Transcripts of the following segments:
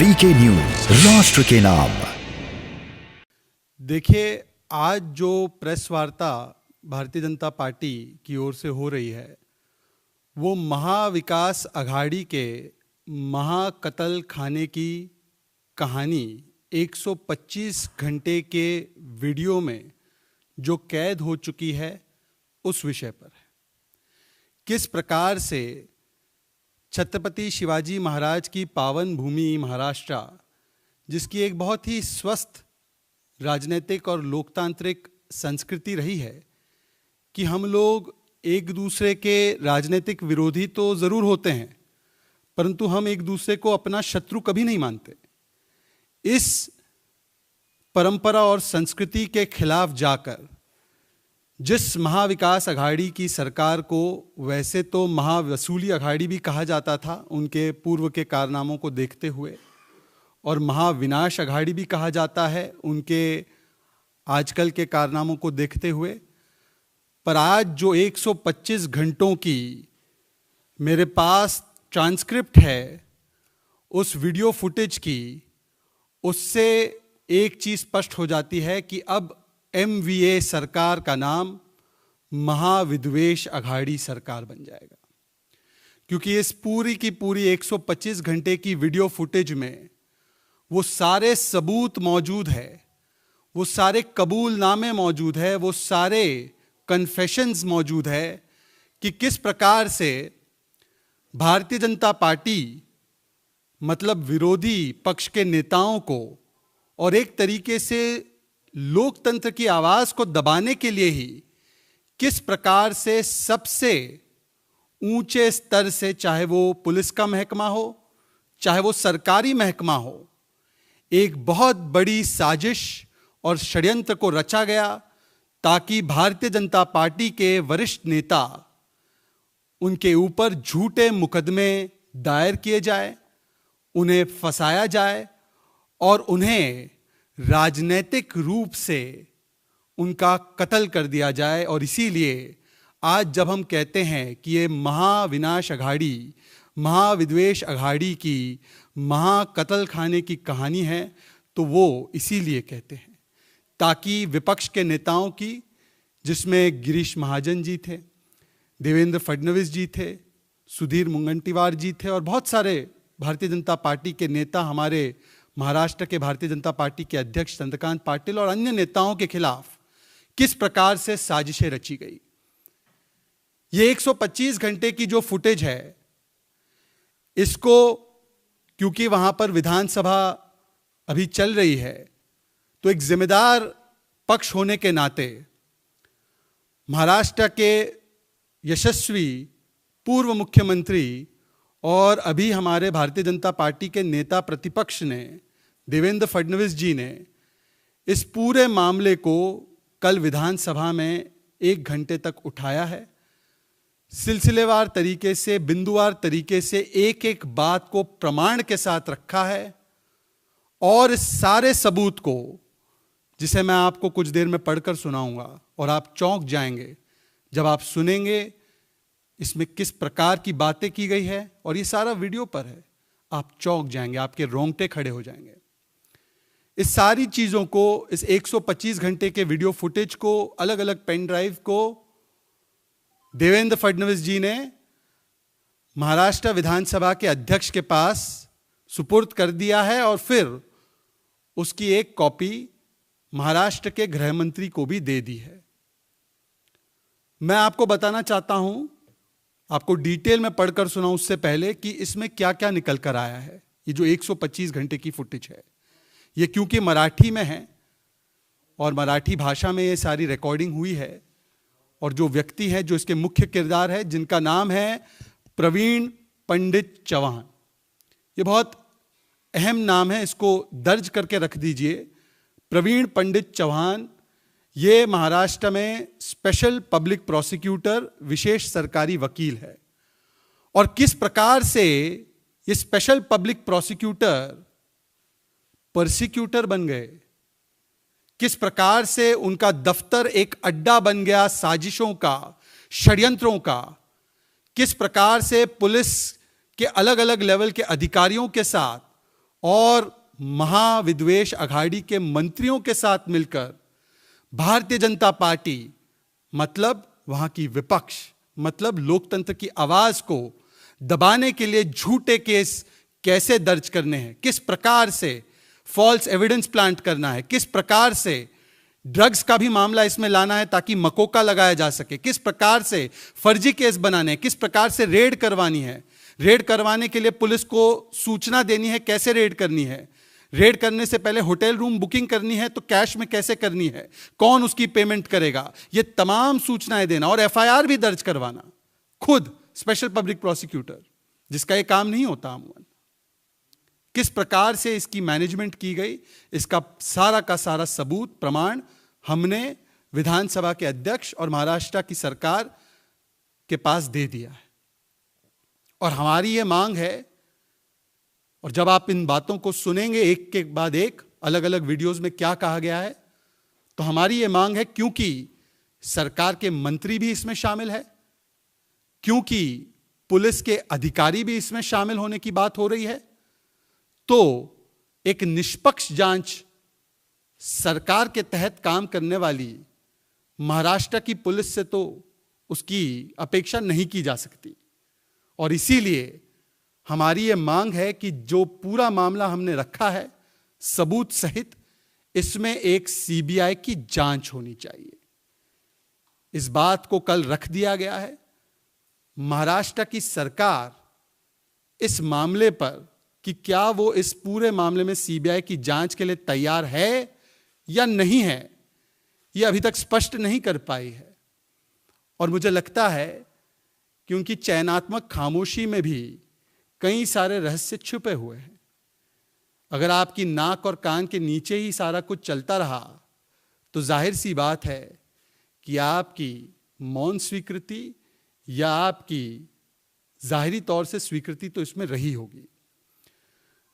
VK news, राष्ट्र के नाम। देखिए, आज जो प्रेस वार्ता भारतीय जनता पार्टी की ओर से हो रही है, वो महाविकास अघाड़ी के महाकतल खाने की कहानी 125 घंटे के वीडियो में जो कैद हो चुकी है, उस विषय पर है। किस प्रकार से छत्रपति शिवाजी महाराज की पावन भूमि महाराष्ट्र, जिसकी एक बहुत ही स्वस्थ राजनीतिक और लोकतांत्रिक संस्कृति रही है कि हम लोग एक दूसरे के राजनीतिक विरोधी तो ज़रूर होते हैं, परंतु हम एक दूसरे को अपना शत्रु कभी नहीं मानते। इस परंपरा और संस्कृति के खिलाफ जाकर जिस महाविकास अघाड़ी की सरकार को वैसे तो महावसूली अघाड़ी भी कहा जाता था उनके पूर्व के कारनामों को देखते हुए, और महाविनाश अघाड़ी भी कहा जाता है उनके आजकल के कारनामों को देखते हुए, पर आज जो 125 घंटों की मेरे पास ट्रांसक्रिप्ट है उस वीडियो फुटेज की, उससे एक चीज़ स्पष्ट हो जाती है कि अब MVA सरकार का नाम महाविद्वेष अघाड़ी सरकार बन जाएगा। क्योंकि इस पूरी की पूरी 125 घंटे की वीडियो फुटेज में वो सारे सबूत मौजूद है, वो सारे कबूलनामे मौजूद है, वो सारे कन्फेशंस मौजूद है कि किस प्रकार से भारतीय जनता पार्टी मतलब विरोधी पक्ष के नेताओं को और एक तरीके से लोकतंत्र की आवाज को दबाने के लिए ही किस प्रकार से सबसे ऊंचे स्तर से, चाहे वो पुलिस का महकमा हो, चाहे वो सरकारी महकमा हो, एक बहुत बड़ी साजिश और षड्यंत्र को रचा गया ताकि भारतीय जनता पार्टी के वरिष्ठ नेता, उनके ऊपर झूठे मुकदमे दायर किए जाए, उन्हें फंसाया जाए और उन्हें राजनीतिक रूप से उनका कत्ल कर दिया जाए। और इसीलिए आज जब हम कहते हैं कि ये महाविनाश अघाड़ी, महाविद्वेष अघाड़ी की महाकत्ल खाने की कहानी है, तो वो इसीलिए कहते हैं ताकि विपक्ष के नेताओं की, जिसमें गिरीश महाजन जी थे, देवेंद्र फडणवीस जी थे, सुधीर मुंगंटीवार जी थे और बहुत सारे भारतीय जनता पार्टी के नेता, हमारे महाराष्ट्र के भारतीय जनता पार्टी के अध्यक्ष चंद्रकांत पाटिल और अन्य नेताओं के खिलाफ किस प्रकार से साजिशें रची गई। ये 125 घंटे की जो फुटेज है, इसको क्योंकि वहां पर विधानसभा अभी चल रही है, तो एक जिम्मेदार पक्ष होने के नाते महाराष्ट्र के यशस्वी पूर्व मुख्यमंत्री और अभी हमारे भारतीय जनता पार्टी के नेता प्रतिपक्ष ने, देवेंद्र फडणवीस जी ने, इस पूरे मामले को कल विधानसभा में 1 घंटे तक उठाया है। सिलसिलेवार तरीके से, बिंदुवार तरीके से एक एक बात को प्रमाण के साथ रखा है और इस सारे सबूत को, जिसे मैं आपको कुछ देर में पढ़कर सुनाऊंगा और आप चौंक जाएंगे जब आप सुनेंगे इसमें किस प्रकार की बातें की गई है, और ये सारा वीडियो पर है। आप चौंक जाएंगे, आपके रोंगटे खड़े हो जाएंगे। इस सारी चीजों को, इस 125 घंटे के वीडियो फुटेज को, अलग अलग पेन ड्राइव को देवेंद्र फडणवीस जी ने महाराष्ट्र विधानसभा के अध्यक्ष के पास सुपुर्द कर दिया है और फिर उसकी एक कॉपी महाराष्ट्र के गृह मंत्री को भी दे दी है। मैं आपको बताना चाहता हूं, आपको डिटेल में पढ़कर सुनाऊं उससे पहले, कि इसमें क्या क्या निकल कर आया है। ये जो 125 घंटे की फुटेज है, ये क्योंकि मराठी में है और मराठी भाषा में ये सारी रिकॉर्डिंग हुई है, और जो व्यक्ति है, जो इसके मुख्य किरदार है, जिनका नाम है प्रवीण पंडित चौहान, ये बहुत अहम नाम है, इसको दर्ज करके रख दीजिए। प्रवीण पंडित चौहान ये महाराष्ट्र में स्पेशल पब्लिक प्रोसिक्यूटर, विशेष सरकारी वकील है। और किस प्रकार से ये स्पेशल पब्लिक प्रोसिक्यूटर परसिक्यूटर बन गए, किस प्रकार से उनका दफ्तर एक अड्डा बन गया साजिशों का, षड्यंत्रों का, किस प्रकार से पुलिस के अलग अलग लेवल के अधिकारियों के साथ और महाविद्वेष अघाड़ी के मंत्रियों के साथ मिलकर भारतीय जनता पार्टी, मतलब वहां की विपक्ष, मतलब लोकतंत्र की आवाज को दबाने के लिए झूठे केस कैसे दर्ज करने हैं, किस प्रकार से फॉल्स एविडेंस प्लांट करना है, किस प्रकार से ड्रग्स का भी मामला इसमें लाना है ताकि मकोका लगाया जा सके, किस प्रकार से फर्जी केस बनाने हैं, किस प्रकार से रेड करवानी है, रेड करवाने के लिए पुलिस को सूचना देनी है कैसे रेड करनी है, रेड करने से पहले होटल रूम बुकिंग करनी है तो कैश में कैसे करनी है, कौन उसकी पेमेंट करेगा, ये तमाम सूचनाएं देना और एफआईआर भी दर्ज करवाना, खुद स्पेशल पब्लिक प्रोसिक्यूटर, जिसका ये काम नहीं होता अमूमन। किस प्रकार से इसकी मैनेजमेंट की गई, इसका सारा का सारा सबूत, प्रमाण हमने विधानसभा के अध्यक्ष और महाराष्ट्र की सरकार के पास दे दिया है। और हमारी ये मांग है, और जब आप इन बातों को सुनेंगे एक के बाद एक अलग अलग वीडियोस में क्या कहा गया है, तो हमारी ये मांग है, क्योंकि सरकार के मंत्री भी इसमें शामिल है, क्योंकि पुलिस के अधिकारी भी इसमें शामिल होने की बात हो रही है, तो एक निष्पक्ष जांच सरकार के तहत काम करने वाली महाराष्ट्र की पुलिस से तो उसकी अपेक्षा नहीं की जा सकती। और इसीलिए हमारी यह मांग है कि जो पूरा मामला हमने रखा है सबूत सहित, इसमें एक सीबीआई की जांच होनी चाहिए। इस बात को कल रख दिया गया है। महाराष्ट्र की सरकार इस मामले पर कि क्या वो इस पूरे मामले में सीबीआई की जांच के लिए तैयार है या नहीं है, यह अभी तक स्पष्ट नहीं कर पाई है। और मुझे लगता है कि उनकी चयनात्मक खामोशी में भी कई सारे रहस्य छुपे हुए हैं। अगर आपकी नाक और कान के नीचे ही सारा कुछ चलता रहा तो जाहिर सी बात है कि आपकी मौन स्वीकृति या आपकी जाहिरी तौर से स्वीकृति तो इसमें रही होगी।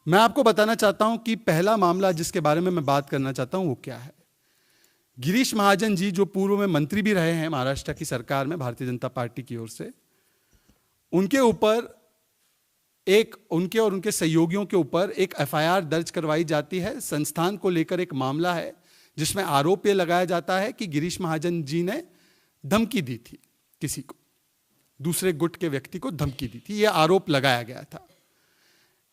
मैं आपको बताना चाहता हूं कि पहला मामला जिसके बारे में मैं बात करना चाहता हूं वो क्या है। गिरीश महाजन जी, जो पूर्व में मंत्री भी रहे हैं महाराष्ट्र की सरकार में भारतीय जनता पार्टी की ओर से, उनके ऊपर उनके और उनके सहयोगियों के ऊपर एक एफआईआर दर्ज करवाई जाती है। संस्थान को लेकर एक मामला है जिसमें आरोप यह लगाया जाता है कि गिरीश महाजन जी ने धमकी दी थी, किसी को, दूसरे गुट के व्यक्ति को धमकी दी थी, यह आरोप लगाया गया था।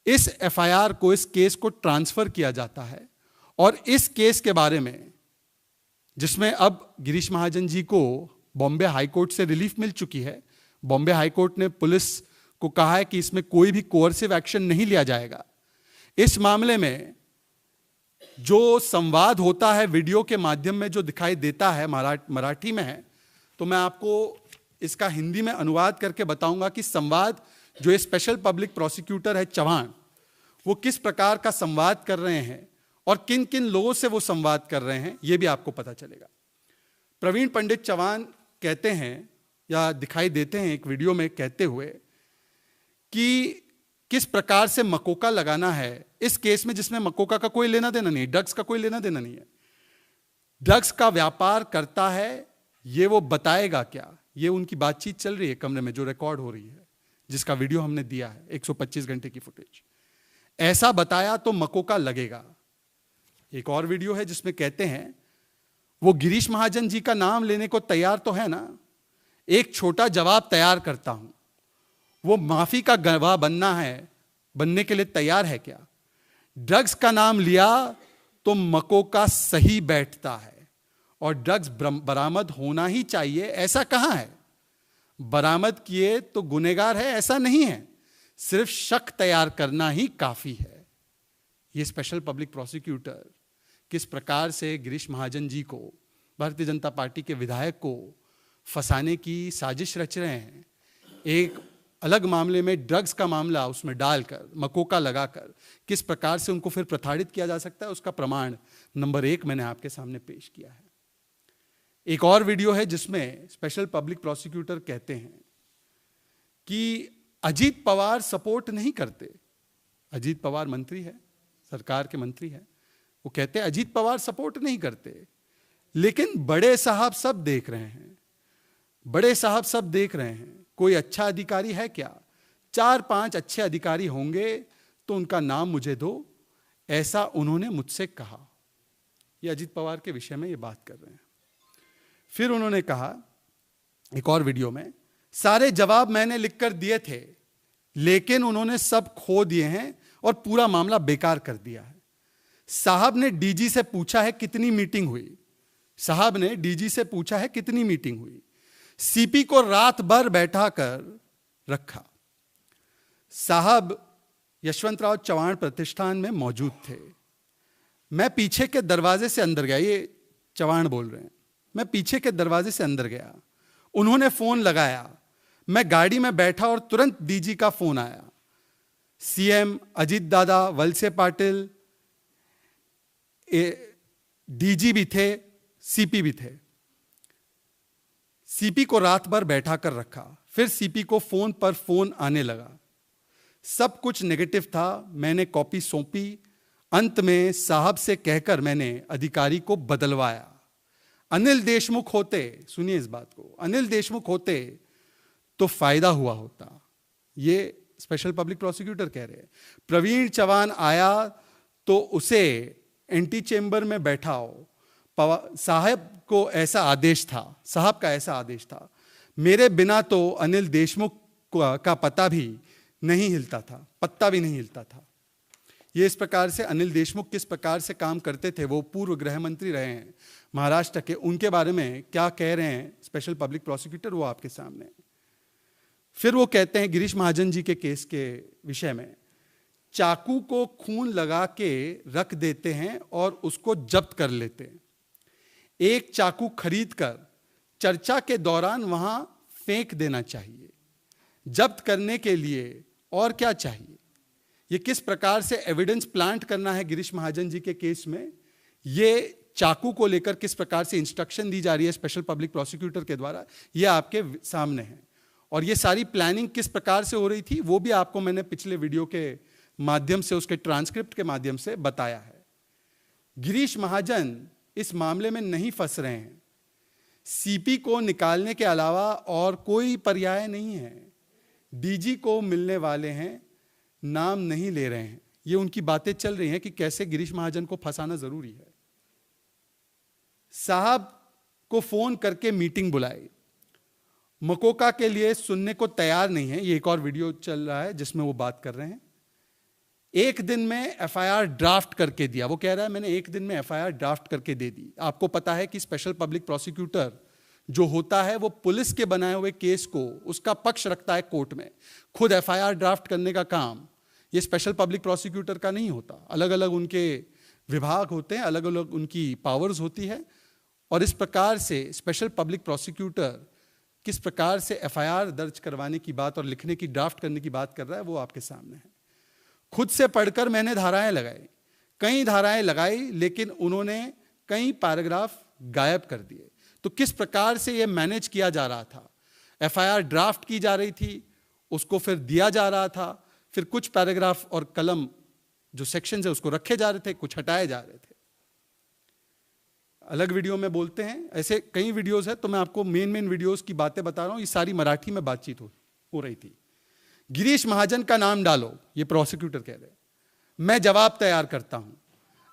इस एफआईआर को, इस केस को ट्रांसफर किया जाता है और इस केस के बारे में, जिसमें अब गिरीश महाजन जी को बॉम्बे हाईकोर्ट से रिलीफ मिल चुकी है, बॉम्बे हाईकोर्ट ने पुलिस को कहा है कि इसमें कोई भी कोअर्सिव एक्शन नहीं लिया जाएगा। इस मामले में जो संवाद होता है वीडियो के माध्यम में जो दिखाई देता है, मराठी में है, तो मैं आपको इसका हिंदी में अनुवाद करके बताऊंगा कि संवाद जो ये स्पेशल पब्लिक प्रोसिक्यूटर है चौहान, वो किस प्रकार का संवाद कर रहे हैं और किन किन लोगों से वो संवाद कर रहे हैं, ये भी आपको पता चलेगा। प्रवीण पंडित चौहान कहते हैं या दिखाई देते हैं एक वीडियो में कहते हुए कि किस प्रकार से मकोका लगाना है इस केस में, जिसमें मकोका का कोई लेना देना नहीं है, ड्रग्स का कोई लेना देना नहीं है। ड्रग्स का व्यापार करता है, ये वो बताएगा क्या, ये उनकी बातचीत चल रही है कमरे में जो रिकॉर्ड हो रही है, जिसका वीडियो हमने दिया है, 125 घंटे की फुटेज। ऐसा बताया तो मकोका लगेगा। एक और वीडियो है जिसमें कहते हैं वो गिरीश महाजन जी का नाम लेने को तैयार तो है ना, एक छोटा जवाब तैयार करता हूं, वो माफी का गवाह बनने के लिए तैयार है क्या? ड्रग्स का नाम लिया तो मकोका सही बैठता है और ड्रग्स बरामद होना ही चाहिए, ऐसा कहां है? बरामद किए तो गुनेगार है, ऐसा नहीं है, सिर्फ शक तैयार करना ही काफी है। ये स्पेशल पब्लिक प्रोसिक्यूटर किस प्रकार से गिरीश महाजन जी को, भारतीय जनता पार्टी के विधायक को फंसाने की साजिश रच रहे हैं। एक अलग मामले में ड्रग्स का मामला उसमें डालकर, मकोका लगाकर किस प्रकार से उनको फिर प्रताड़ित किया जा सकता है, उसका प्रमाण नंबर 1 मैंने आपके सामने पेश किया है। एक और वीडियो है जिसमें स्पेशल पब्लिक प्रोसिक्यूटर कहते हैं कि अजीत पवार सपोर्ट नहीं करते। अजीत पवार मंत्री है, सरकार के मंत्री है, वो कहते हैं अजीत पवार सपोर्ट नहीं करते, लेकिन बड़े साहब सब देख रहे हैं, बड़े साहब सब देख रहे हैं, कोई अच्छा अधिकारी है क्या? 4-5 अच्छे अधिकारी होंगे तो उनका नाम मुझे दो ऐसा उन्होंने मुझसे कहा। ये अजित पवार के विषय में ये बात कर रहे हैं। फिर उन्होंने कहा एक और वीडियो में, सारे जवाब मैंने लिखकर दिए थे, लेकिन उन्होंने सब खो दिए हैं और पूरा मामला बेकार कर दिया है। साहब ने डीजी से पूछा है कितनी मीटिंग हुई, साहब ने डीजी से पूछा है कितनी मीटिंग हुई, सीपी को रात भर बैठा कर रखा। साहब यशवंतराव चव्हाण प्रतिष्ठान में मौजूद थे। मैं पीछे के दरवाजे से अंदर गया, ये चव्हाण बोल रहे हैं, मैं पीछे के दरवाजे से अंदर गया, उन्होंने फोन लगाया, मैं गाड़ी में बैठा और तुरंत डीजी का फोन आया। सीएम अजित दादा, वलसे पाटिल, डीजी भी थे, सीपी भी थे। सीपी को रात भर बैठा कर रखा, फिर सीपी को फोन पर फोन आने लगा, सब कुछ नेगेटिव था। मैंने कॉपी सौंपी, अंत में साहब से कहकर मैंने अधिकारी को बदलवाया। अनिल देशमुख होते, सुनिए इस बात को, अनिल देशमुख होते तो फायदा हुआ होता। ये स्पेशल पब्लिक प्रोसिक्यूटर कह रहे हैं। प्रवीण चव्हाण आया तो उसे एंटी चेंबर में बैठाओ, साहब को ऐसा आदेश था, साहब का ऐसा आदेश था। मेरे बिना तो अनिल देशमुख का पता भी नहीं हिलता था, पत्ता भी नहीं हिलता था। ये इस प्रकार से अनिल देशमुख किस प्रकार से काम करते थे, वो पूर्व गृह मंत्री रहे हैं महाराष्ट्र के, उनके बारे में क्या कह रहे हैं स्पेशल पब्लिक प्रोसिक्यूटर, वो आपके सामने। फिर वो कहते हैं गिरीश महाजन जी के केस के विषय में, चाकू को खून लगा के रख देते हैं और उसको जब्त कर लेते हैं। एक चाकू खरीद कर चर्चा के दौरान वहां फेंक देना चाहिए। जब्त करने के लिए और क्या चाहिए? ये किस प्रकार से एविडेंस प्लांट करना है गिरीश महाजन जी के केस में, ये चाकू को लेकर किस प्रकार से इंस्ट्रक्शन दी जा रही है स्पेशल पब्लिक प्रोसिक्यूटर के द्वारा, ये आपके सामने है। और ये सारी प्लानिंग किस प्रकार से हो रही थी, वो भी आपको मैंने पिछले वीडियो के माध्यम से, उसके ट्रांसक्रिप्ट के माध्यम से बताया है। गिरीश महाजन इस मामले में नहीं फंस रहे हैं। सीपी को निकालने के अलावा और कोई पर्याय नहीं है। डीजी को मिलने वाले हैं, नाम नहीं ले रहे हैं। ये उनकी बातें चल रही हैं कि कैसे गिरीश महाजन को फंसाना जरूरी है। साहब को फोन करके मीटिंग बुलाई, मकोका के लिए सुनने को तैयार नहीं है। ये एक और वीडियो चल रहा है जिसमें वो बात कर रहे हैं। एक दिन में एफआईआर ड्राफ्ट करके दिया, वो कह रहा है मैंने एक दिन में एफआईआर ड्राफ्ट करके दे दी। आपको पता है कि स्पेशल पब्लिक प्रोसिक्यूटर जो होता है वो पुलिस के बनाए हुए केस को, उसका पक्ष रखता है कोर्ट में। खुद एफआईआर ड्राफ्ट करने का काम ये स्पेशल पब्लिक प्रोसिक्यूटर का नहीं होता। अलग अलग उनके विभाग होते हैं, अलग अलग उनकी पावर्स होती है। और इस प्रकार से स्पेशल पब्लिक प्रोसिक्यूटर किस प्रकार से एफआईआर दर्ज करवाने की बात और लिखने की, ड्राफ्ट करने की बात कर रहा है, वो आपके सामने है। खुद से पढ़कर मैंने धाराएं लगाई, कई धाराएं लगाई, लेकिन उन्होंने कई पैराग्राफ गायब कर दिए। तो किस प्रकार से ये मैनेज किया जा रहा था? एफआईआर ड्राफ्ट की जा रही थी, उसको फिर दिया जा रहा था, फिर कुछ पैराग्राफ और कलम जो सेक्शन है उसको रखे जा रहे थे, कुछ हटाए जा रहे थे। अलग वीडियो में बोलते हैं, ऐसे कई वीडियोस है, तो मैं आपको मेन वीडियोस की बातें बता रहा हूं। ये सारी मराठी में बातचीत हो रही थी। गिरीश महाजन का नाम डालो, ये प्रोसिक्यूटर कह रहे हैं। मैं जवाब तैयार करता हूं,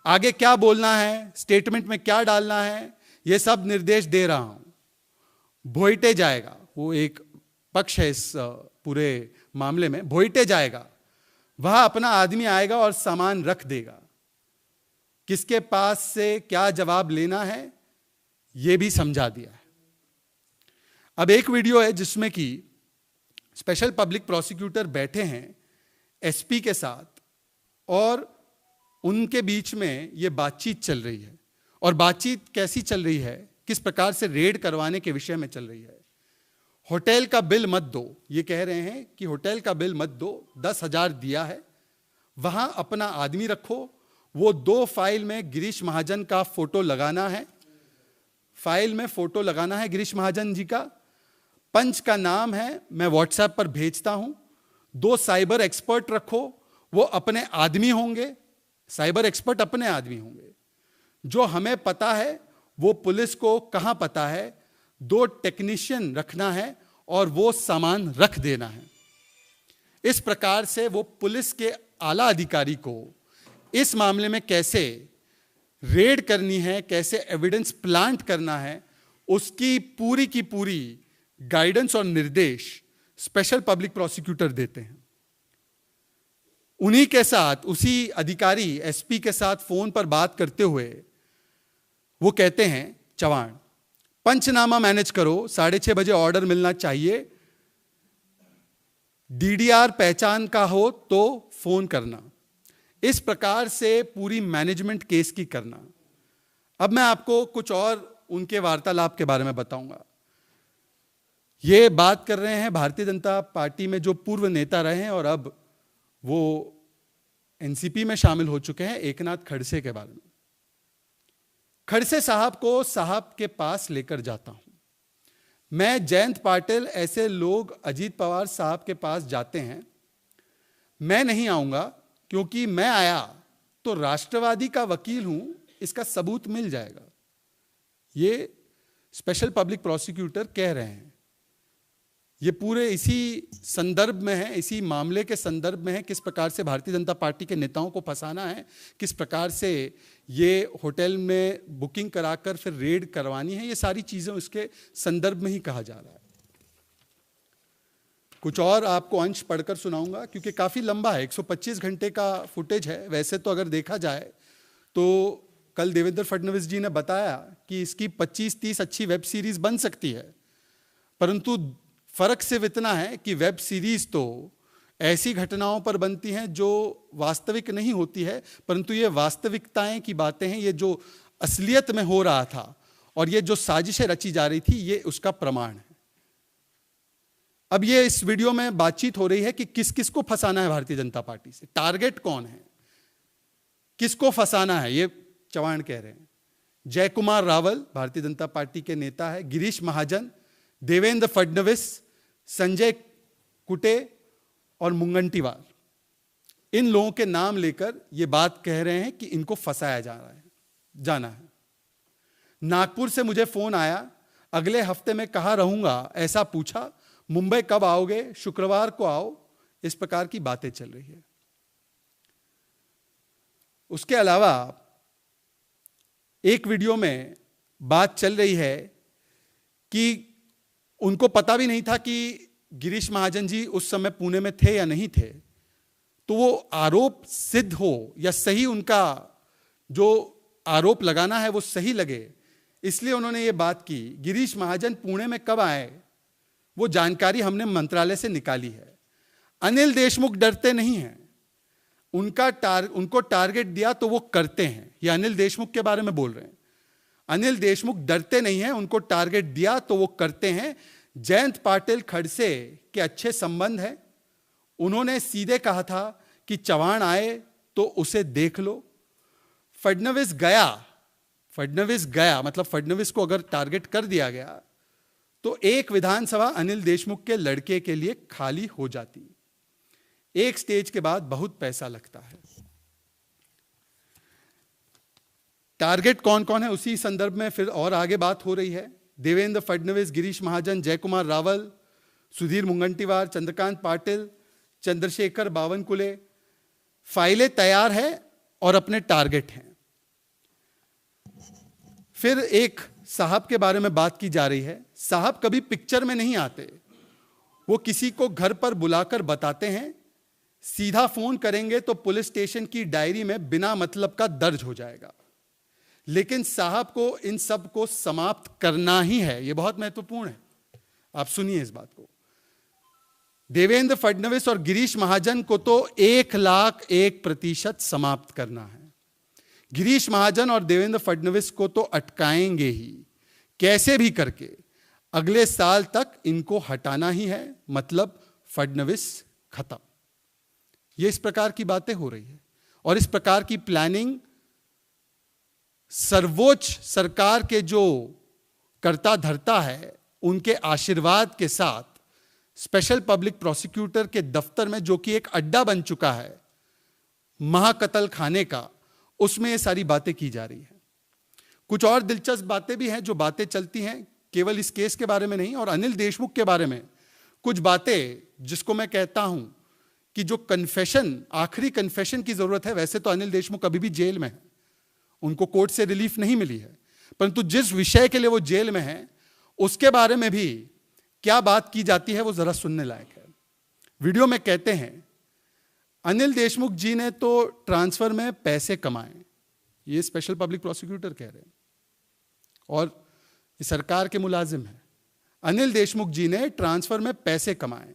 आगे क्या बोलना है, स्टेटमेंट में क्या डालना है, ये सब निर्देश दे रहा हूं। भोईटे जाएगा, वो एक पक्ष है इस पूरे मामले में। भोईटे जाएगा, वह अपना आदमी आएगा और सामान रख देगा। किसके पास से क्या जवाब लेना है यह भी समझा दिया है। अब एक वीडियो है जिसमें कि स्पेशल पब्लिक प्रोसिक्यूटर बैठे हैं एसपी के साथ और उनके बीच में यह बातचीत चल रही है। और बातचीत कैसी चल रही है, किस प्रकार से रेड करवाने के विषय में चल रही है। होटल का बिल मत दो, ये कह रहे हैं कि होटल का बिल मत दो, 10,000 दिया है, वहां अपना आदमी रखो। वो 2 फाइल में गिरीश महाजन का फोटो लगाना है, फाइल में फोटो लगाना है गिरीश महाजन जी का। पंच का नाम है, मैं व्हाट्सएप पर भेजता हूं। 2 साइबर एक्सपर्ट रखो, वो अपने आदमी होंगे, साइबर एक्सपर्ट अपने आदमी होंगे। जो हमें पता है वो पुलिस को कहां पता है। 2 टेक्नीशियन रखना है और वो सामान रख देना है। इस प्रकार से वो पुलिस के आला अधिकारी को इस मामले में कैसे रेड करनी है, कैसे एविडेंस प्लांट करना है, उसकी पूरी की पूरी गाइडेंस और निर्देश स्पेशल पब्लिक प्रोसिक्यूटर देते हैं। उन्हीं के साथ, उसी अधिकारी एसपी के साथ फोन पर बात करते हुए वो कहते हैं, चव्हाण, पंचनामा मैनेज करो, 6:30 बजे ऑर्डर मिलना चाहिए, डीडीआर पहचान का हो तो फोन करना। इस प्रकार से पूरी मैनेजमेंट केस की करना। अब मैं आपको कुछ और उनके वार्तालाप के बारे में बताऊंगा। ये बात कर रहे हैं भारतीय जनता पार्टी में जो पूर्व नेता रहे हैं और अब वो एनसीपी में शामिल हो चुके हैं, एकनाथ खड़से के बारे में। खड़से साहब को साहब के पास लेकर जाता हूं मैं, जयंत पाटिल, ऐसे लोग अजीत पवार साहब के पास जाते हैं। मैं नहीं आऊंगा क्योंकि मैं आया तो राष्ट्रवादी का वकील हूं, इसका सबूत मिल जाएगा। ये स्पेशल पब्लिक प्रोसिक्यूटर कह रहे हैं। ये पूरे इसी संदर्भ में है, इसी मामले के संदर्भ में है, किस प्रकार से भारतीय जनता पार्टी के नेताओं को फंसाना है, किस प्रकार से ये होटल में बुकिंग कराकर फिर रेड करवानी है, ये सारी चीजें उसके संदर्भ में ही कहा जा रहा है। कुछ और आपको अंश पढ़कर सुनाऊंगा क्योंकि काफी लंबा है, 125 घंटे का फुटेज है। वैसे तो अगर देखा जाए तो कल देवेंद्र फडणवीस जी ने बताया कि इसकी 25-30 अच्छी वेब सीरीज बन सकती है, परंतु फर्क सिर्फ इतना है कि वेब सीरीज तो ऐसी घटनाओं पर बनती हैं जो वास्तविक नहीं होती है, परंतु ये वास्तविकताएं की बातें हैं, ये जो असलियत में हो रहा था और ये जो साजिशें रची जा रही थी, ये उसका प्रमाण है। अब ये इस वीडियो में बातचीत हो रही है कि किस किस को फंसाना है भारतीय जनता पार्टी से, टारगेट कौन है, किसको फंसाना है, ये चव्हाण कह रहे हैं। जय कुमार रावल भारतीय जनता पार्टी के नेता है, गिरीश महाजन, देवेंद्र फडणवीस, संजय कुटे और मुंगंटीवार, इन लोगों के नाम लेकर ये बात कह रहे हैं कि इनको फंसाया जाना है। नागपुर से मुझे फोन आया, अगले हफ्ते में कहाँ रहूंगा ऐसा पूछा, मुंबई कब आओगे, शुक्रवार को आओ, इस प्रकार की बातें चल रही है। उसके अलावा एक वीडियो में बात चल रही है कि उनको पता भी नहीं था कि गिरीश महाजन जी उस समय पुणे में थे या नहीं थे, तो वो आरोप सिद्ध हो या सही, उनका जो आरोप लगाना है वो सही लगे, इसलिए उन्होंने ये बात की। गिरीश महाजन पुणे में कब आए वो जानकारी हमने मंत्रालय से निकाली है। अनिल देशमुख डरते नहीं हैं, उनको टारगेट दिया तो वो करते हैं। ये अनिल देशमुख के बारे में बोल रहे हैं। अनिल देशमुख डरते नहीं हैं, उनको टारगेट दिया तो वो करते हैं। जयंत पाटिल खड़से के अच्छे संबंध है, उन्होंने सीधे कहा था कि चव्हाण आए तो उसे देख लो। फडणवीस गया मतलब फडणवीस को अगर टारगेट कर दिया गया तो एक विधानसभा अनिल देशमुख के लड़के के लिए खाली हो जाती। एक स्टेज के बाद बहुत पैसा लगता है। टारगेट कौन कौन है उसी संदर्भ में फिर और आगे बात हो रही है। देवेंद्र फडणवीस, गिरीश महाजन, जयकुमार रावल, सुधीर मुंगंटीवार, चंद्रकांत पाटिल, चंद्रशेखर बावनकुले, फाइलें तैयार है और अपने टारगेट हैं। फिर एक साहब के बारे में बात की जा रही है। साहब कभी पिक्चर में नहीं आते, वो किसी को घर पर बुलाकर बताते हैं, सीधा फोन करेंगे तो पुलिस स्टेशन की डायरी में बिना मतलब का दर्ज हो जाएगा। लेकिन साहब को इन सब को समाप्त करना ही है, यह बहुत महत्वपूर्ण है। आप सुनिए इस बात को। देवेंद्र फडणवीस और गिरीश महाजन को तो 1,01% समाप्त करना है। गिरीश महाजन और देवेंद्र फडणवीस को तो अटकाएंगे ही, कैसे भी करके अगले साल तक इनको हटाना ही है, मतलब फडणवीस खत्म। ये इस प्रकार की बातें हो रही है और इस प्रकार की प्लानिंग सर्वोच्च सरकार के जो कर्ता धर्ता है उनके आशीर्वाद के साथ स्पेशल पब्लिक प्रोसिक्यूटर के दफ्तर में, जो कि एक अड्डा बन चुका है महाकतल खाने का, उसमें ये सारी बातें की जा रही है। कुछ और दिलचस्प बातें भी हैं जो बातें चलती हैं, केवल इस केस के बारे में नहीं, और अनिल देशमुख के बारे में कुछ बातें जिसको मैं कहता हूं कि जो कन्फेशन, आखिरी कन्फेशन की जरूरत है, वैसे तो अनिल देशमुख अभी भी जेल में है, उनको कोर्ट से रिलीफ नहीं मिली है, परंतु जिस विषय के लिए वो जेल में है उसके बारे में भी क्या बात की जाती है वो जरा सुनने लायक है। वीडियो में कहते हैं अनिल देशमुख जी ने तो ट्रांसफर में पैसे कमाए, ये स्पेशल पब्लिक प्रोसिक्यूटर कह रहे हैं और ये सरकार के मुलाजिम हैं। अनिल देशमुख जी ने ट्रांसफर में पैसे कमाए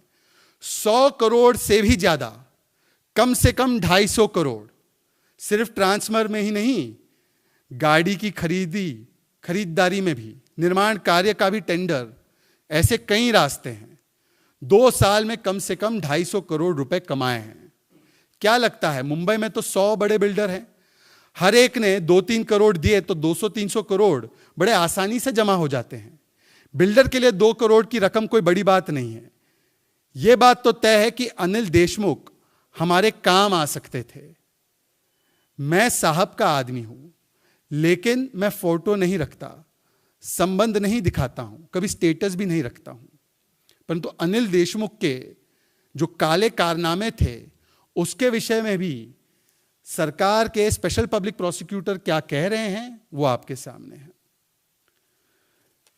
100 करोड़ से भी ज्यादा, कम से कम 250 करोड़, सिर्फ ट्रांसफर में ही नहीं, गाड़ी की खरीदारी में भी, निर्माण कार्य का भी टेंडर, ऐसे कई रास्ते हैं। 2 साल में कम से कम 250 करोड़ रुपए कमाए हैं। क्या लगता है मुंबई में तो 100 बड़े बिल्डर हैं, हर एक ने 2-3 करोड़ दिए तो 200-300 करोड़ बड़े आसानी से जमा हो जाते हैं। बिल्डर के लिए 2 करोड़ की रकम कोई बड़ी बात नहीं है। यह बात तो तय है कि अनिल देशमुख हमारे काम आ सकते थे। मैं साहब का आदमी हूं, लेकिन मैं फोटो नहीं रखता, संबंध नहीं दिखाता हूं, कभी स्टेटस भी नहीं रखता हूं, परंतु अनिल देशमुख के जो काले कारनामे थे उसके विषय में भी सरकार के स्पेशल पब्लिक प्रोसिक्यूटर क्या कह रहे हैं वो आपके सामने है।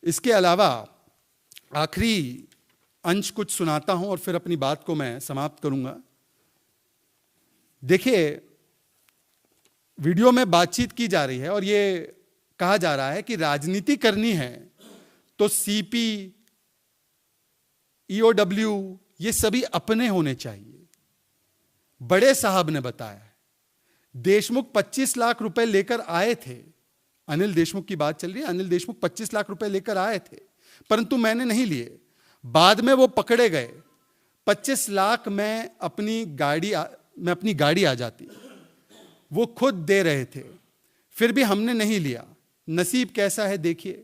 इसके अलावा आखिरी अंश कुछ सुनाता हूं और फिर अपनी बात को मैं समाप्त करूंगा। देखिए, वीडियो में बातचीत की जा रही है और ये कहा जा रहा है कि राजनीति करनी है तो सीपी, ईओडब्ल्यू ये सभी अपने होने चाहिए। बड़े साहब ने बताया देशमुख 25 लाख रुपए लेकर आए थे, अनिल देशमुख की बात चल रही है, अनिल देशमुख 25 लाख रुपए लेकर आए थे, परंतु मैंने नहीं लिए, बाद में वो पकड़े गए। 25 लाख में अपनी गाड़ी आ जाती, वो खुद दे रहे थे, फिर भी हमने नहीं लिया। नसीब कैसा है देखिए,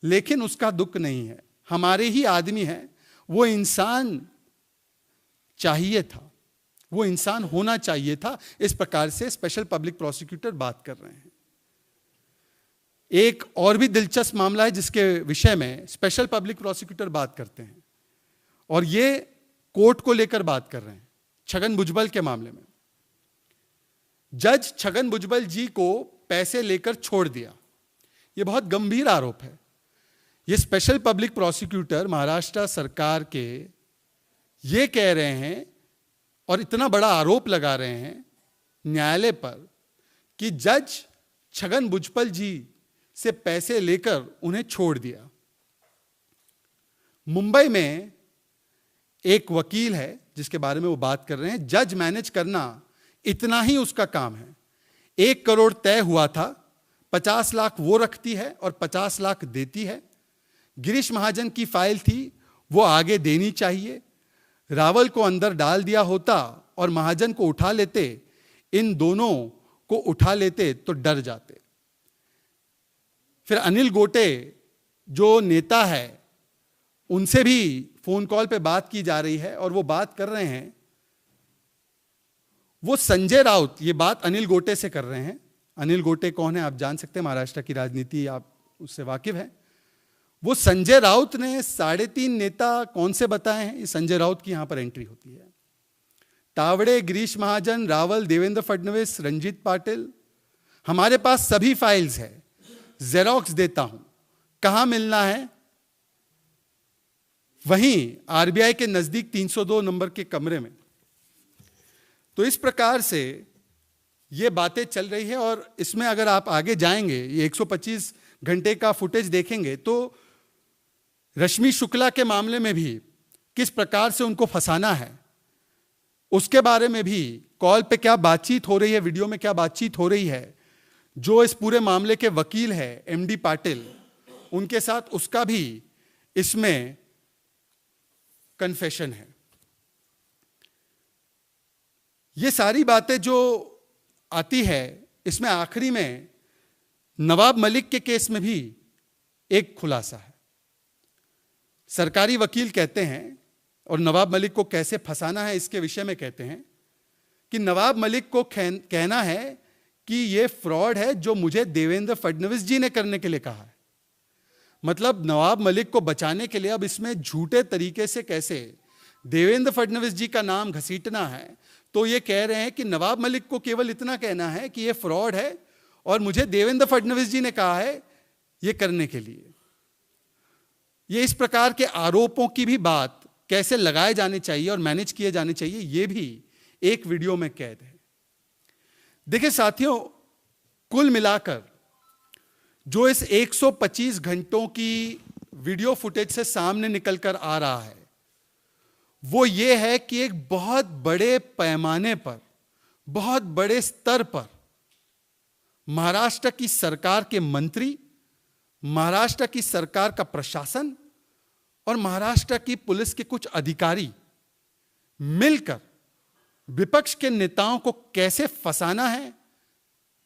लेकिन उसका दुख नहीं है, हमारे ही आदमी है, वो इंसान चाहिए था, वो इंसान होना चाहिए था। इस प्रकार से स्पेशल पब्लिक प्रोसिक्यूटर बात कर रहे हैं। एक और भी दिलचस्प मामला है जिसके विषय में स्पेशल पब्लिक प्रोसिक्यूटर बात करते हैं और ये कोर्ट को लेकर बात कर रहे हैं, छगन भुजबल के मामले में। जज छगन भुजबल जी को पैसे लेकर छोड़ दिया, यह बहुत गंभीर आरोप है। यह स्पेशल पब्लिक प्रोसिक्यूटर महाराष्ट्र सरकार के ये कह रहे हैं और इतना बड़ा आरोप लगा रहे हैं न्यायालय पर कि जज छगन भुजबल जी से पैसे लेकर उन्हें छोड़ दिया। मुंबई में एक वकील है जिसके बारे में वो बात कर रहे हैं, जज मैनेज करना इतना ही उसका काम है। 1 करोड़ तय हुआ था, 50 लाख वो रखती है और 50 लाख देती है। गिरीश महाजन की फाइल थी, वो आगे देनी चाहिए। रावल को अंदर डाल दिया होता और महाजन को उठा लेते, इन दोनों को उठा लेते तो डर जाते। फिर अनिल गोटे जो नेता है उनसे भी फोन कॉल पे बात की जा रही है और वो बात कर रहे हैं, वो संजय राउत, ये बात अनिल गोटे से कर रहे हैं। अनिल गोटे कौन है आप जान सकते हैं, महाराष्ट्र की राजनीति आप उससे वाकिफ है। वो संजय राउत ने 3.5 नेता कौन से बताए हैं, संजय राउत की यहां पर एंट्री होती है। तावड़े, गिरीश महाजन, रावल, देवेंद्र फडणवीस, रंजीत पाटिल, हमारे पास सभी फाइल्स है, जेरोक्स देता हूं, कहां मिलना है? वहीं आरबीआई के नजदीक 302 नंबर के कमरे में। तो इस प्रकार से ये बातें चल रही है और इसमें अगर आप आगे जाएंगे, ये 125 घंटे का फुटेज देखेंगे तो रश्मि शुक्ला के मामले में भी किस प्रकार से उनको फंसाना है उसके बारे में भी, कॉल पे क्या बातचीत हो रही है, वीडियो में क्या बातचीत हो रही है, जो इस पूरे मामले के वकील है एमडी पाटिल, उनके साथ उसका भी इसमें कन्फेशन है। ये सारी बातें जो आती है, इसमें आखिरी में नवाब मलिक के केस में भी एक खुलासा है। सरकारी वकील कहते हैं और नवाब मलिक को कैसे फंसाना है इसके विषय में कहते हैं कि नवाब मलिक को कहना है कि यह फ्रॉड है जो मुझे देवेंद्र फडणवीस जी ने करने के लिए कहा है। मतलब नवाब मलिक को बचाने के लिए अब इसमें झूठे तरीके से कैसे देवेंद्र फडणवीस जी का नाम घसीटना है, तो ये कह रहे हैं कि नवाब मलिक को केवल इतना कहना है कि ये फ्रॉड है और मुझे देवेंद्र फडणवीस जी ने कहा है ये करने के लिए। ये इस प्रकार के आरोपों की भी बात कैसे लगाए जाने चाहिए और मैनेज किए जाने चाहिए, ये भी एक वीडियो में कैद है। देखिए साथियों, कुल मिलाकर जो इस 125 घंटों की वीडियो फुटेज से सामने निकलकर आ रहा है वो ये है कि एक बहुत बड़े पैमाने पर, बहुत बड़े स्तर पर महाराष्ट्र की सरकार के मंत्री, महाराष्ट्र की सरकार का प्रशासन और महाराष्ट्र की पुलिस के कुछ अधिकारी मिलकर विपक्ष के नेताओं को कैसे फंसाना है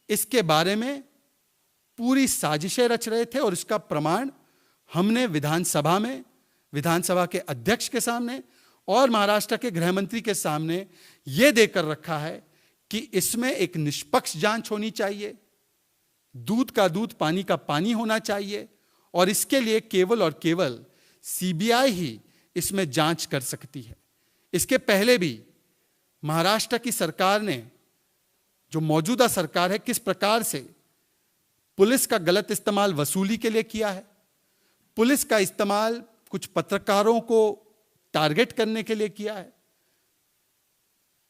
इसके बारे में पूरी साजिशें रच रहे थे। और इसका प्रमाण हमने विधानसभा में, विधानसभा के अध्यक्ष के सामने और महाराष्ट्र के गृह मंत्री के सामने यह देकर रखा है कि इसमें एक निष्पक्ष जांच होनी चाहिए, दूध का दूध पानी का पानी होना चाहिए और इसके लिए केवल और केवल सीबीआई ही इसमें जांच कर सकती है। इसके पहले भी महाराष्ट्र की सरकार ने, जो मौजूदा सरकार है, किस प्रकार से पुलिस का गलत इस्तेमाल वसूली के लिए किया है, पुलिस का इस्तेमाल कुछ पत्रकारों को टारगेट करने के लिए किया है,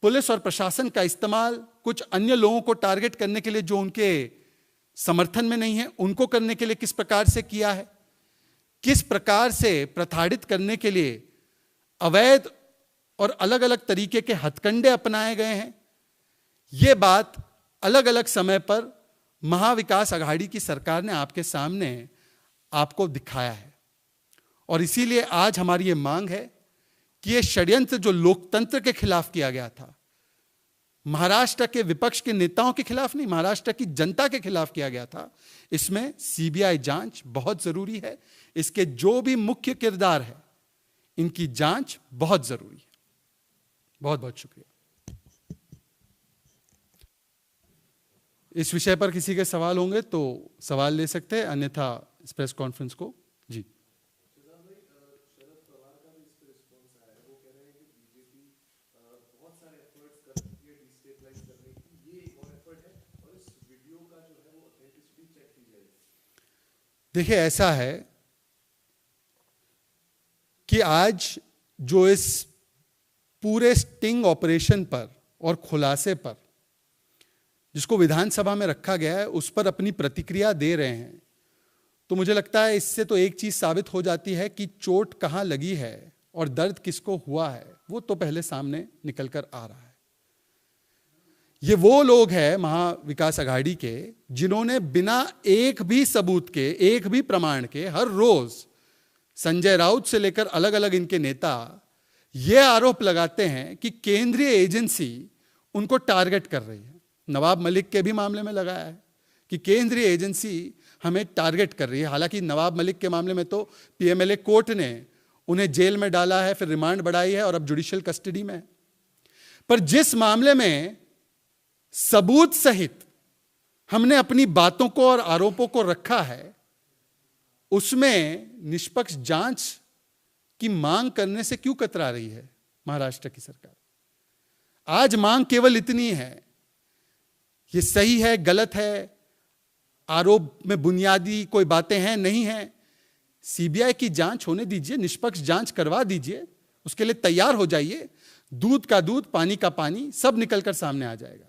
पुलिस और प्रशासन का इस्तेमाल कुछ अन्य लोगों को टारगेट करने के लिए जो उनके समर्थन में नहीं है उनको करने के लिए किस प्रकार से किया है, किस प्रकार से प्रताड़ित करने के लिए अवैध और अलग अलग तरीके के हथकंडे अपनाए गए हैं। यह बात अलग अलग समय पर महाविकास आघाड़ी की सरकार ने आपके सामने आपको दिखाया है। और इसीलिए आज हमारी ये मांग है कि ये षड्यंत्र जो लोकतंत्र के खिलाफ किया गया था, महाराष्ट्र के विपक्ष के नेताओं के खिलाफ नहीं, महाराष्ट्र की जनता के खिलाफ किया गया था, इसमें सीबीआई जांच बहुत जरूरी है। इसके जो भी मुख्य किरदार है इनकी जांच बहुत जरूरी है। बहुत बहुत शुक्रिया। इस विषय पर किसी के सवाल होंगे तो सवाल ले सकते हैं, अन्यथा इस प्रेस कॉन्फ्रेंस को जी। देखिए ऐसा है कि आज जो इस पूरे स्टिंग ऑपरेशन पर और खुलासे पर जिसको विधानसभा में रखा गया है उस पर अपनी प्रतिक्रिया दे रहे हैं, तो मुझे लगता है इससे तो एक चीज साबित हो जाती है कि चोट कहां लगी है और दर्द किसको हुआ है वो तो पहले सामने निकल कर आ रहा है। ये वो लोग हैं महाविकास आघाड़ी के जिन्होंने बिना एक भी सबूत के, एक भी प्रमाण के, हर रोज संजय राउत से लेकर अलग अलग इनके नेता ये आरोप लगाते हैं कि केंद्रीय एजेंसी उनको टारगेट कर रही है। नवाब मलिक के भी मामले में लगाया है कि केंद्रीय एजेंसी हमें टारगेट कर रही है। हालांकि नवाब मलिक के मामले में तो पीएमएलए कोर्ट ने उन्हें जेल में डाला है, फिर रिमांड बढ़ाई है और अब जुडिशियल कस्टडी में है। पर जिस मामले में सबूत सहित हमने अपनी बातों को और आरोपों को रखा है उसमें निष्पक्ष जांच की मांग करने से क्यों कतरा रही है महाराष्ट्र की सरकार? आज मांग केवल इतनी है, ये सही है, गलत है, आरोप में बुनियादी कोई बातें हैं, नहीं है, सीबीआई की जांच होने दीजिए, निष्पक्ष जांच करवा दीजिए, उसके लिए तैयार हो जाइए। दूध का दूध, पानी का पानी सब निकलकर सामने आ जाएगा।